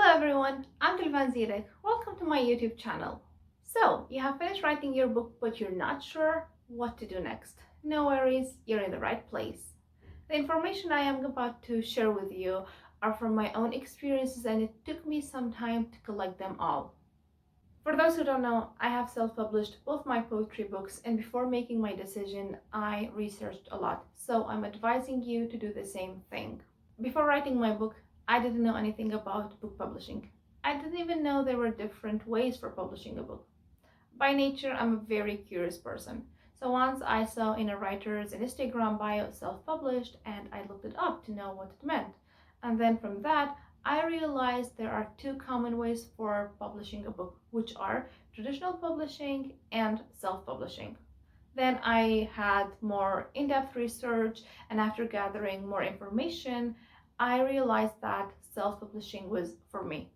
Hello everyone, I'm Tilvan Zirek. Welcome to my YouTube channel. So, you have finished writing your book but you're not sure what to do next. No worries, you're in the right place. The information I am about to share with you are from my own experiences and it took me some time to collect them all. For those who don't know, I have self-published both my poetry books, and before making my decision, I researched a lot. So I'm advising you to do the same thing. Before writing my book, I didn't know anything about book publishing. I didn't even know there were different ways for publishing a book. By nature, I'm a very curious person. So once I saw in a writer's Instagram bio self-published and I looked it up to know what it meant. And then from that, I realized there are two common ways for publishing a book, which are traditional publishing and self-publishing. Then I had more in-depth research, and after gathering more information, I realized that self-publishing was for me.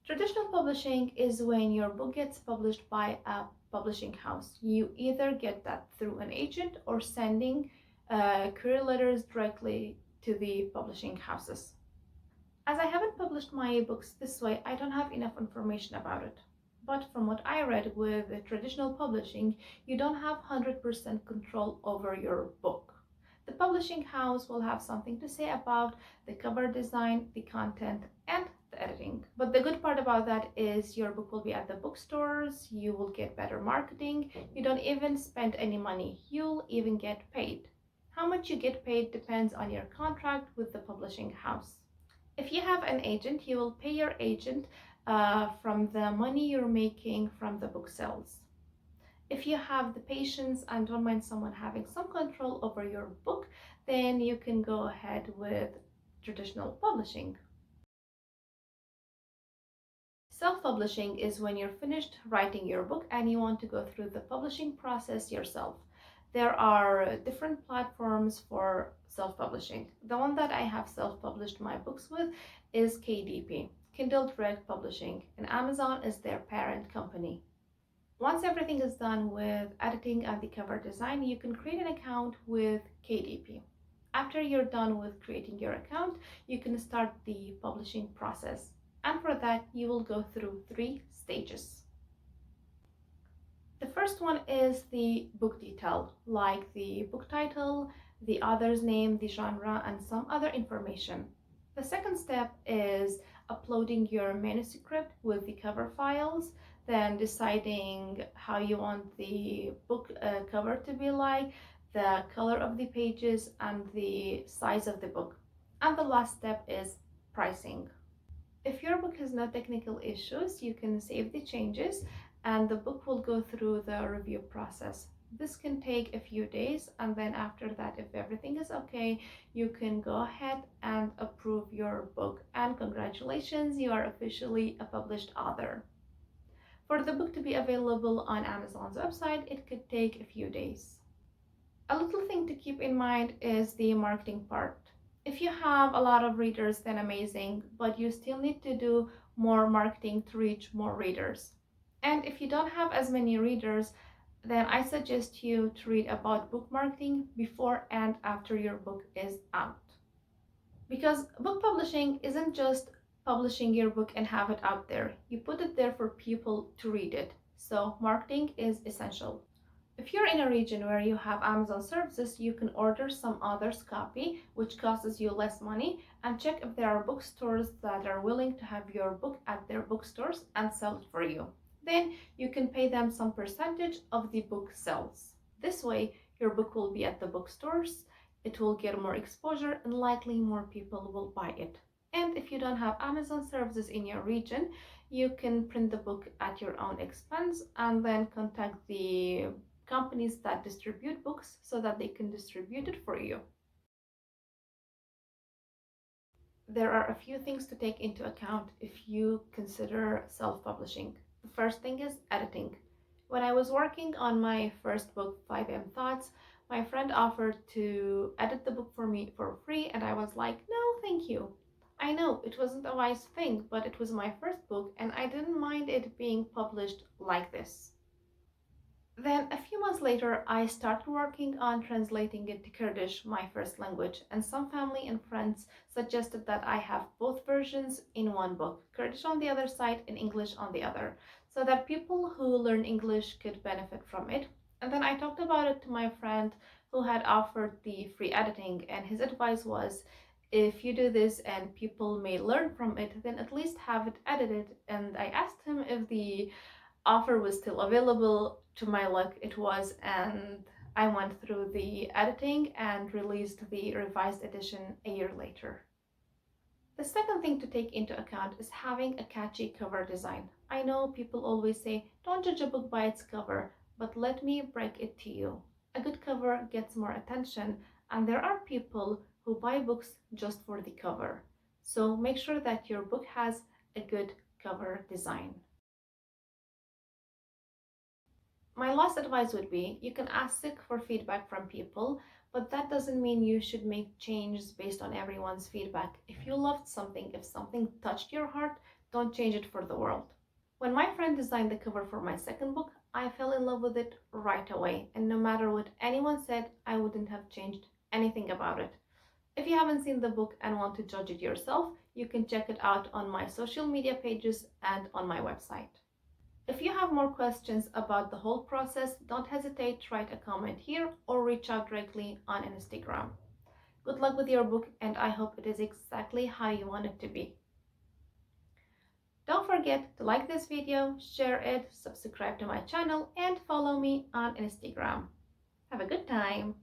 Traditional publishing is when your book gets published by a publishing house. You either get that through an agent or sending courier letters directly to the publishing houses. As I haven't published my books this way, I don't have enough information about it. But from what I read with traditional publishing, you don't have 100% control over your book. The publishing house will have something to say about the cover design, the content, and the editing. But the good part about that is your book will be at the bookstores, you will get better marketing, you don't even spend any money, you'll even get paid. How much you get paid depends on your contract with the publishing house. If you have an agent, you will pay your agent from the money you're making from the book sales. If you have the patience and don't mind someone having some control over your book, then you can go ahead with traditional publishing. Self-publishing is when you're finished writing your book and you want to go through the publishing process yourself. There are different platforms for self-publishing. The one that I have self-published my books with is KDP, Kindle Direct Publishing, and Amazon is their parent company. Once everything is done with editing and the cover design, you can create an account with KDP. After you're done with creating your account, you can start the publishing process. And for that, you will go through 3 stages. The first one is the book detail, like the book title, the author's name, the genre, and some other information. The second step is uploading your manuscript with the cover files, then deciding how you want the book cover to be like, the color of the pages, and the size of the book. And the last step is pricing. If your book has no technical issues, you can save the changes and the book will go through the review process. This can take a few days, and then after that, if everything is okay, you can go ahead and approve your book. And congratulations, you are officially a published author. For the book to be available on Amazon's website, it could take a few days. A little thing to keep in mind is the marketing part. If you have a lot of readers, then amazing, but you still need to do more marketing to reach more readers. And if you don't have as many readers, then I suggest you to read about book marketing before and after your book is out. Because book publishing isn't just publishing your book and have it out there. You put it there for people to read it. So marketing is essential. If you're in a region where you have Amazon services, you can order some author's copy, which costs you less money, and check if there are bookstores that are willing to have your book at their bookstores and sell it for you. Then you can pay them some percentage of the book sales. This way, your book will be at the bookstores, it will get more exposure, and likely more people will buy it. And if you don't have Amazon services in your region, you can print the book at your own expense and then contact the companies that distribute books so that they can distribute it for you. There are a few things to take into account if you consider self-publishing. The first thing is editing. When I was working on my first book, 5am Thoughts, my friend offered to edit the book for me for free, and I was like, no, thank you. I know it wasn't a wise thing, but it was my first book and I didn't mind it being published like this. Then a few months later, I started working on translating it to Kurdish, my first language, and some family and friends suggested that I have both versions in one book, Kurdish on the other side and English on the other, so that people who learn English could benefit from it. And then I talked about it to my friend who had offered the free editing, and his advice was, if you do this and people may learn from it, then at least have it edited. And I asked him if the offer was still available. To my luck, it was, and I went through the editing and released the revised edition a year later. The second thing to take into account is having a catchy cover design. I know people always say, don't judge a book by its cover, but let me break it to you. A good cover gets more attention, and there are people who buy books just for the cover. So make sure that your book has a good cover design. My last advice would be, you can ask for feedback from people, but that doesn't mean you should make changes based on everyone's feedback. If you loved something, if something touched your heart, don't change it for the world. When my friend designed the cover for my second book, I fell in love with it right away, and no matter what anyone said, I wouldn't have changed anything about it. If you haven't seen the book and want to judge it yourself, you can check it out on my social media pages and on my website. If you have more questions about the whole process, don't hesitate to write a comment here or reach out directly on Instagram. Good luck with your book, and I hope it is exactly how you want it to be. Don't forget to like this video, share it, subscribe to my channel, and follow me on Instagram. Have a good time!